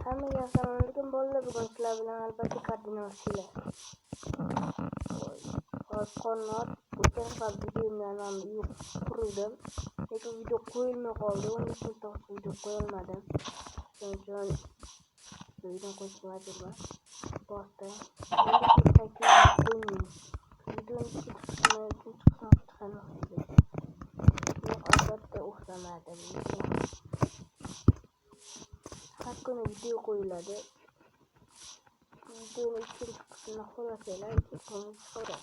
Amiga, kan boleh bukan selain albati kardinal sila. Konot bukan video menanam yuk prudem. Itu video koil me kolde, ini kita video koil madam. Jangan video koil cuma coba. Poster. Ini kita koil. Video ini kita kan masih. Ini albati usama ada. Aku video koil ada. Video ini kita nak hola sela itu kau hola.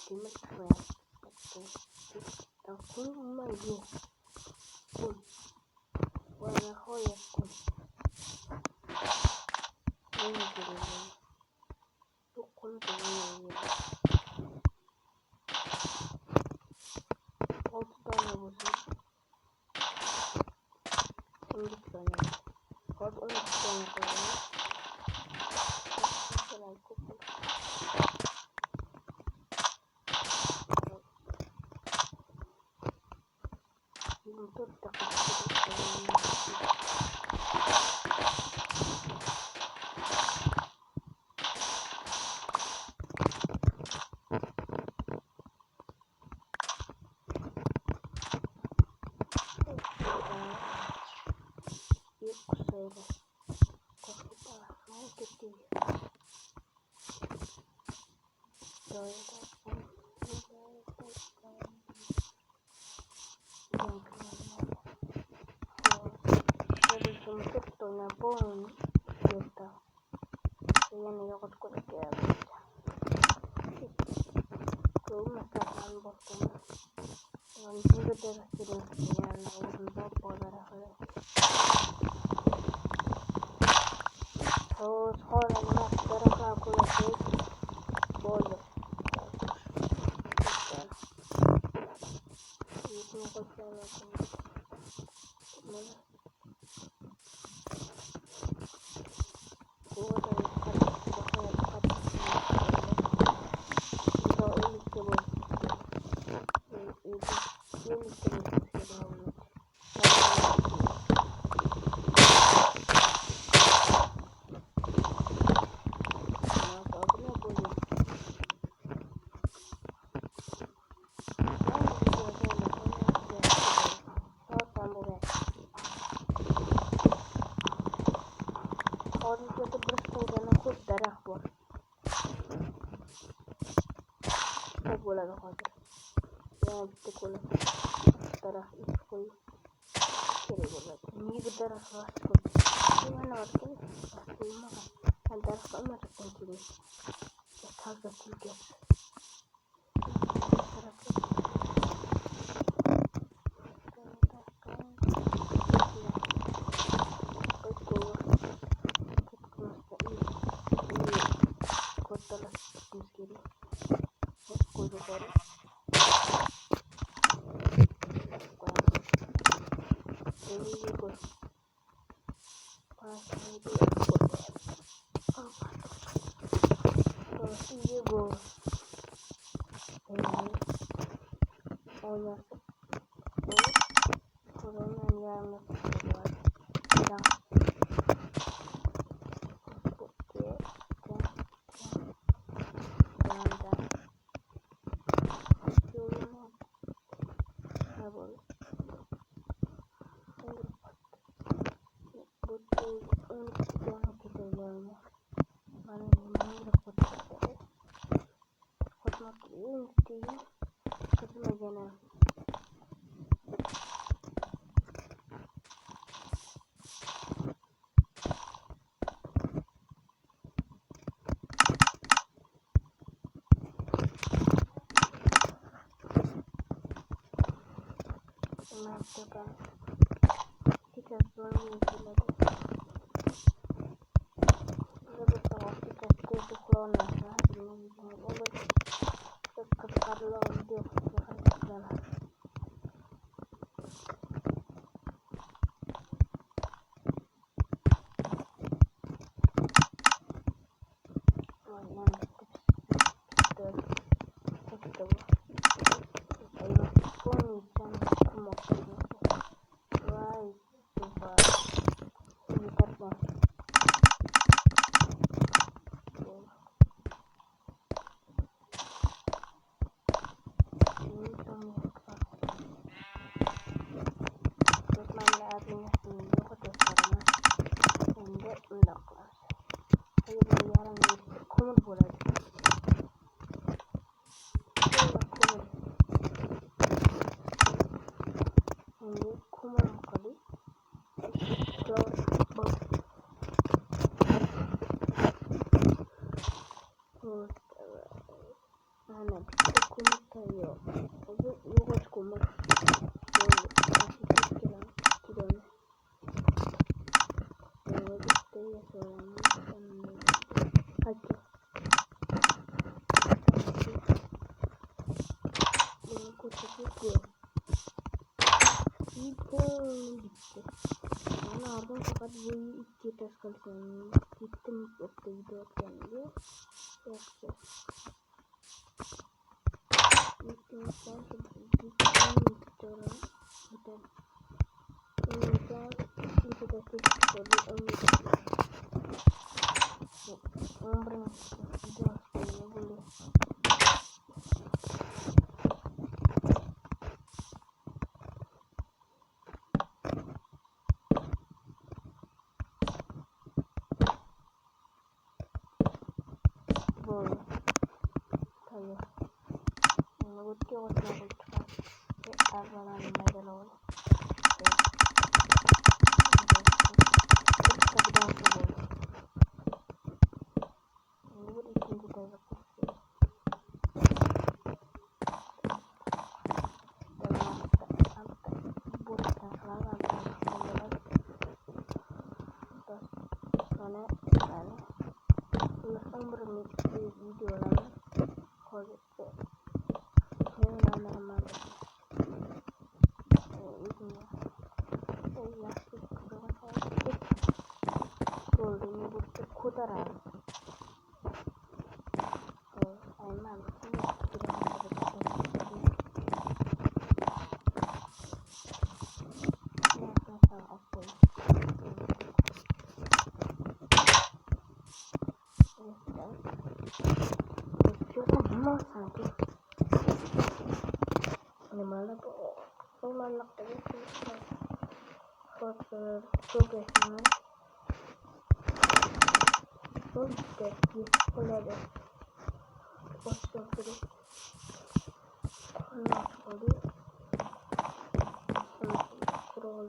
Timur aku lagi warna hoya ini tukun ini outdoor musim ini sana hot on sana untuk takut pun kita yang ikut kerja itu masalah boston yang juga terus yang untuk pola terus orang terus aku lagi boleh itu masalah bola roja yang betul darah itu kiri bola ini darah rasku gimana waktu itu mah darah sama tertinggi harga tinggi oynarsak Koronanın yarına tutuyorlar. Can. Bu diye. Candan. Yolunu. Ne böyle? Bu diye 12 tane gidiyorlar. Bana yemeğe de fotoğrafları. Fotoğrafları yöneteyim. Kızıma gene. Merhaba. Сейчас звоню тебе. Burada savaşta kırdı kullanırsa olur. Kırkarlı video yapacaklar. Aynen işte bu. Aynen bunun için kumaklı. Vay süper. Yeter bu. Ardından fakat bu iki test kalkıyorum. Gittim yoktu video atlandı. Yapacağız. Gittim sonra gittim istiyorum. Gidelim. Ondan bir de test kodu Umbrella video atlandı. Böyle. Tabii. Bu teorisi olacak. Ve arkadan medal olur. Tabii daha çok olur. Bu ikinci tezak olsun. Bu tasarlar arkadaşlar. Sonra yani ulaşan bir videolarını koydukça hemen bu kudara ayman sanki gimana bu malak tadi foto progresnya jadi oleh foto terus kalau scroll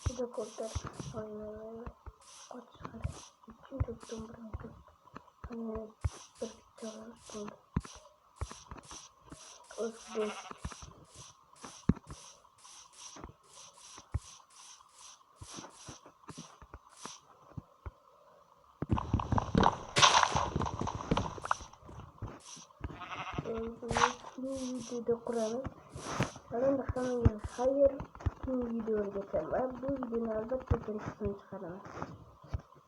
Sudah korban kocar itu tutup berangkat hanya berjalan pun terus ini video kurang kalian bakal hayır video geçelim. Bu videonun albatta bir kısmını çıkaralım.